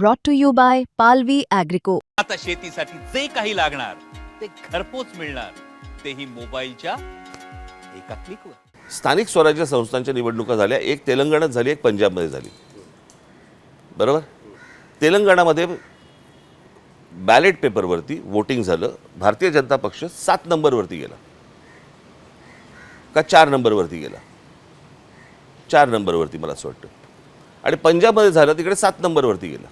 brought to you by Palvi Agrico. आता शेतीसाठी जे काही लागणार ते घरपोच मिळणार, तेही मोबाईलच्या एका क्लिकवर. स्थानिक स्वराज्य संस्थांच्या निवडणुका झाल्या, एक तेलंगणात झाली, एक पंजाबमध्ये झाली. बरोबर. तेलंगणामध्ये बॅलेट पेपरवरती वोटिंग झालं. भारतीय जनता पक्ष 7 नंबरवरती गेला का 4 नंबरवरती गेला? 4 नंबरवरती मला असं वाटतं. आणि पंजाबमध्ये झालं, तिकडे 7 नंबरवरती गेला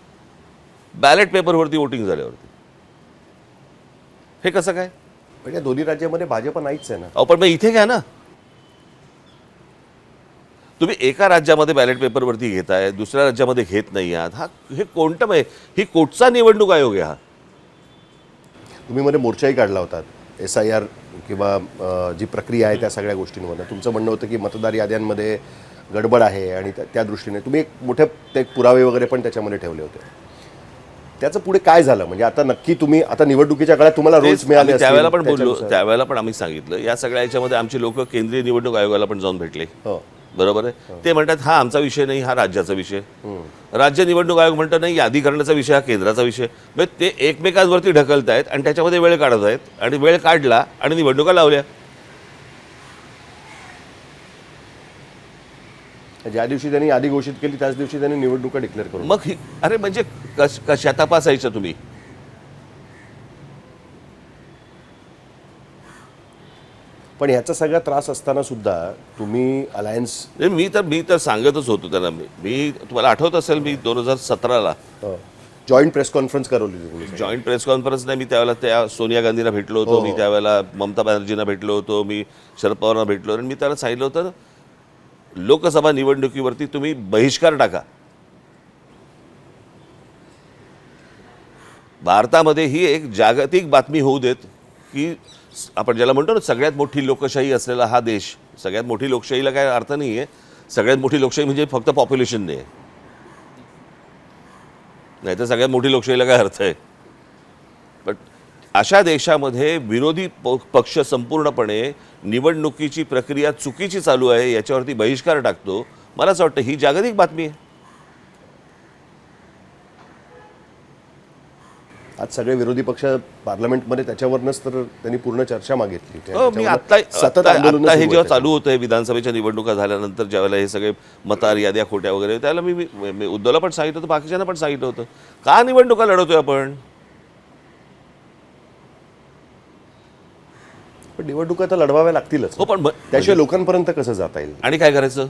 बॅलेट पेपरवरती वोटिंग झाल्यावरती. हे कसं काय? पण या दोन्ही राज्यामध्ये भाजप नाहीच आहे ना. अहो पण मग इथे घ्या ना. तुम्ही एका राज्यामध्ये बॅलेट पेपरवरती घेताय, दुसऱ्या राज्यामध्ये घेत नाही आहात. हे कोणतं ही कोटचा निवडणूक आयोग आहे हा? तुम्ही मध्ये मोर्चाही काढला होता SIR किंवा जी प्रक्रिया आहे त्या सगळ्या गोष्टींवर. तुमचं म्हणणं होतं की मतदार याद्यांमध्ये गडबड आहे आणि त्या दृष्टीने तुम्ही एक मोठे ते पुरावे वगैरे पण त्याच्यामध्ये ठेवले होते. त्याचं पुढे काय झालं? म्हणजे आता नक्की तुम्ही आता निवडणुकीच्या काळात तुम्हाला रोल्स मिळाले असतील, त्यावेळेला पण बोललो, त्याच्यानुसार. त्यावेळेला पण आम्ही सांगितलं या सगळ्या याच्यामध्ये आमचे लोक केंद्रीय निवडणूक आयोगाला पण जाऊन भेटले. बरोबर आहे. ते म्हणतात हा आमचा विषय नाही, हा राज्याचा विषय. राज्य निवडणूक आयोग म्हणतो नाही, यादी करण्याचा विषय हा केंद्राचा विषय. म्हणजे ते एकमेकांवरती ढकलत आहेत आणि त्याच्यामध्ये वेळ काढत आहेत आणि वेळ काढला आणि निवडणुका लावल्या. ज्या दिवशी त्यांनी यादी घोषित केली त्याच दिवशी त्यांनी निवडणुका डिक्लेअर करून. मग अरे म्हणजे कशा तपासायचं तुम्ही? पण ह्याचा सगळा त्रास असताना सुद्धा तुम्ही अलायन्स. मी तर सांगतच होतो त्यांना. मी तुम्हाला आठवत असेल, मी 2017ला जॉईंट प्रेस कॉन्फरन्स करवली. जॉईंट प्रेस कॉन्फरन्स नाही, मी त्यावेळेला त्या सोनिया गांधींना भेटलो होतो. मी त्यावेळेला ममता बॅनर्जींना भेटलो होतो. मी शरद पवारांना भेटलो आणि मी त्याला सांगितलं होतं लोकसभा निवडणुकीवरती तुम्ही बहिष्कार टाका. भारतामध्ये ही एक जागतिक बातमी होऊ देत की आपण ज्याला म्हणतो ना सगळ्यात मोठी लोकशाही असलेला हा देश. सगळ्यात मोठी लोकशाहीला काय अर्थ नाही आहे. सगळ्यात मोठी लोकशाही म्हणजे फक्त पॉप्युलेशन नाही, नाही तर सगळ्यात मोठी लोकशाहीला काय अर्थ आहे? पण अशा देशामध्ये विरोधी पक्ष संपूर्णपणे निवडणुकीची प्रक्रिया चुकीची चालू आहे याच्यावरती बहिष्कार टाकतो. मला असं वाटतं ही जागतिक बातमी आहे. आज सगळे विरोधी पक्ष पार्लमेंटमध्ये त्याच्यावरनच तर त्यांनी पूर्ण चर्चा मागितली. मी आता हे जेव्हा चालू होतं विधानसभेच्या निवडणुका झाल्यानंतर ज्यावेळेला हे सगळे मतार याद्या खोट्या वगैरे, त्याला मी उद्धवला पण सांगितलं होतं, बाकीच्यांना पण सांगितलं होतं का निवडणुका लढवतोय आपण. पण निवडणुका तर लढवाव्या लागतीलच. हो पण त्याशिवाय लोकांपर्यंत कसं जाता येईल? आणि काय करायचं?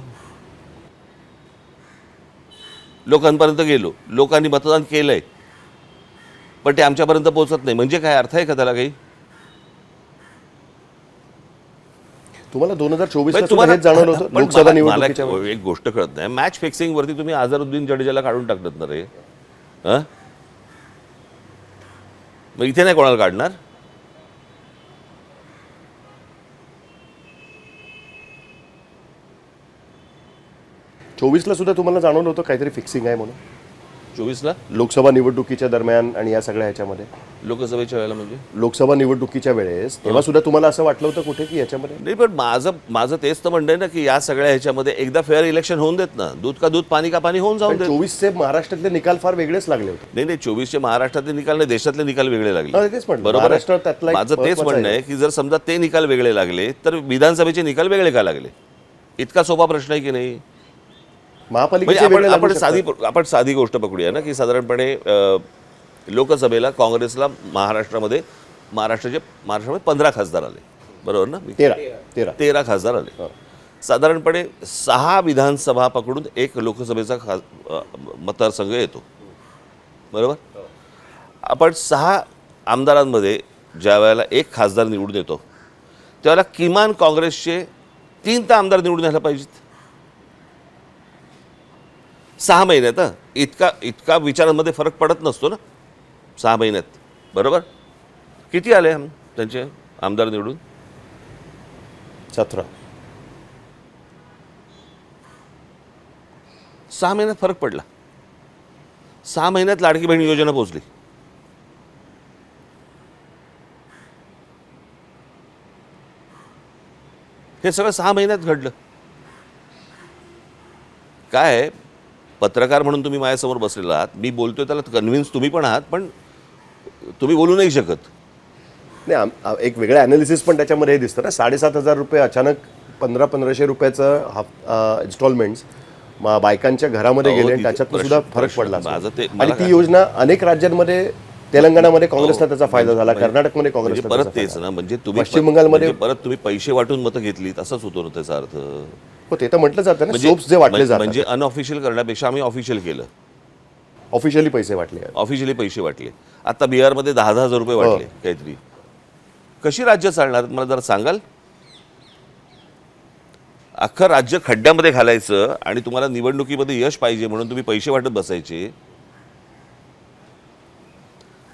लोकांपर्यंत गेलो, लोकांनी मतदान केलंय पण ते आमच्यापर्यंत पोहोचत नाही म्हणजे काय अर्थ आहे का त्याला काही? तुम्हाला 2024 हेच जाणवलं होतं लोकसभा निवडणुकीच्या. एक गोष्ट कळत नाही, मॅच फिक्सिंग वरती तुम्ही अझरुद्दीन जडेजाला काढून टाकत ना रे. मग इथे नाही कोणाला काढणार? ला सुद्धा तुम्हाला जाणवलं होतं काहीतरी फिक्सिंग आहे म्हणून? 24ला लोकसभा निवडणुकीच्या दरम्यान आणि या सगळ्या ह्याच्यामध्ये लोकसभेच्या वेळेला म्हणजे लोकसभा निवडणुकीच्या वेळेस तेव्हा सुद्धा तुम्हाला असं वाटलं होतं कुठे की याच्यामध्ये नाही? पण माझं तेच तर म्हणणं आहे ना की या सगळ्या ह्याच्यामध्ये एकदा फेअर इलेक्शन होऊन देत ना. दूध का दूध पाणी का पाणी होऊन जाऊन देत. 24चे महाराष्ट्रातले निकाल फार वेगळेच लागले होते. नाही 24चे महाराष्ट्रातले निकाल नाही, देशातले निकाल वेगळे लागले. तेच म्हणलं, बरोबर महाराष्ट्रात आहे. त्यातला एक माझं तेच म्हणणं आहे आहे. की जर समजा ते निकाल वेगळे लागले तर विधानसभेचे निकाल वेगळे का लागले? इतका सोपा प्रश्न आहे की नाही? महापालिकेचे वेगळे लागू शकतात. आपण साधी गोष्ट पकडूया ना की साधारणपणे लोकसभेला काँग्रेसला महाराष्ट्रामध्ये 15 खासदार आले. बरोबर ना? 13 खासदार आले. साधारणपणे 6 विधानसभा पकडून एक लोकसभेचा मतदारसंघ येतो. बरोबर. आपण 6 आमदारांमध्ये ज्या वेळेला एक खासदार निवडून येतो त्यावेळेला किमान काँग्रेसचे 3 तर आमदार निवडून यायला पाहिजेत 6 महिन्यात. इतका विचारांमध्ये फरक पडत नसतो ना 6 महिन्यात. बरोबर. किती आले त्यांचे आमदार निवडून? 17. 6 महिन्यात फरक पडला. 6 महिन्यात लाडकी बहीण योजना पोहोचली. हे सगळं 6 महिन्यात घडलं. काय पत्रकार म्हणून तुम्ही माझ्यासमोर बसलेला आहात, मी बोलतोय त्याला कन्व्हिन्स तुम्ही पण आहात, पण तुम्ही बोलू नाही शकत. नाही एक वेगळं ॲनालिसिस पण त्याच्यामध्ये हे दिसतं ना. 7,500 रुपये अचानक 1,500 रुपयाचं इन्स्टॉलमेंट्स बायकांच्या घरामध्ये अहो, गेले आणि तिथे त्याच्यातून प्रश्न- सुद्धा फरक प्रश्न- पडला माझं असेल. ते- आणि मला ती काय- योजना अनेक राज्यांमध्ये, तेलंगणामध्ये काँग्रेसला त्याचा फायदा झाला, कर्नाटकमध्ये म्हणजे काँग्रेसला परत त्याचा तेच फायदा ना, झाला. म्हणजे तुम्ही पश्चिम बंगालमध्ये म्हणजे परत तुम्ही पैसे वाटून मतं घेतली असंच होतो ना त्याचा अर्थ. हो, ते तर म्हटलं जातं ना, सोप्स जे वाटले जातात म्हणजे अनऑफिशियल करण्यापेक्षा आम्ही ऑफिशियल केलं, ऑफिशियली पैसे वाटले. ऑफिशियली पैसे वाटले. आता बिहारमध्ये 10,000 रुपये वाटले काहीतरी. कशी राज्य चालणार मला जरा सांगाल? अख्खं राज्य खड्ड्यामध्ये घालायचं आणि तुम्हाला निवडणुकीमध्ये यश पाहिजे म्हणून तुम्ही पैसे वाटत बसायचे.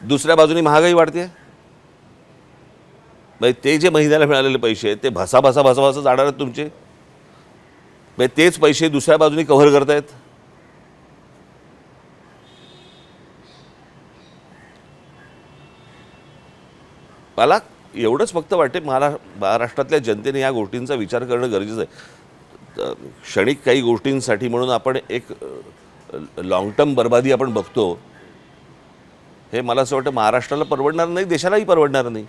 दुसऱ्या बाजूने महागाई वाढते. म्हणजे ते जे महिन्याला मिळालेले पैसे आहेत ते भसा जाणार आहेत तुमचे. म्हणजे तेच पैसे दुसऱ्या बाजूने कव्हर करतायत. मला एवढंच फक्त वाटते महाराष्ट्रातल्या जनतेने या गोष्टींचा विचार करणं गरजेचं आहे. क्षणिक काही गोष्टींसाठी म्हणून आपण एक लॉंग टर्म बर्बादी आपण बघतो. हे मला असं वाटतं महाराष्ट्राला परवडणार नाही, देशालाही परवडणार नाही.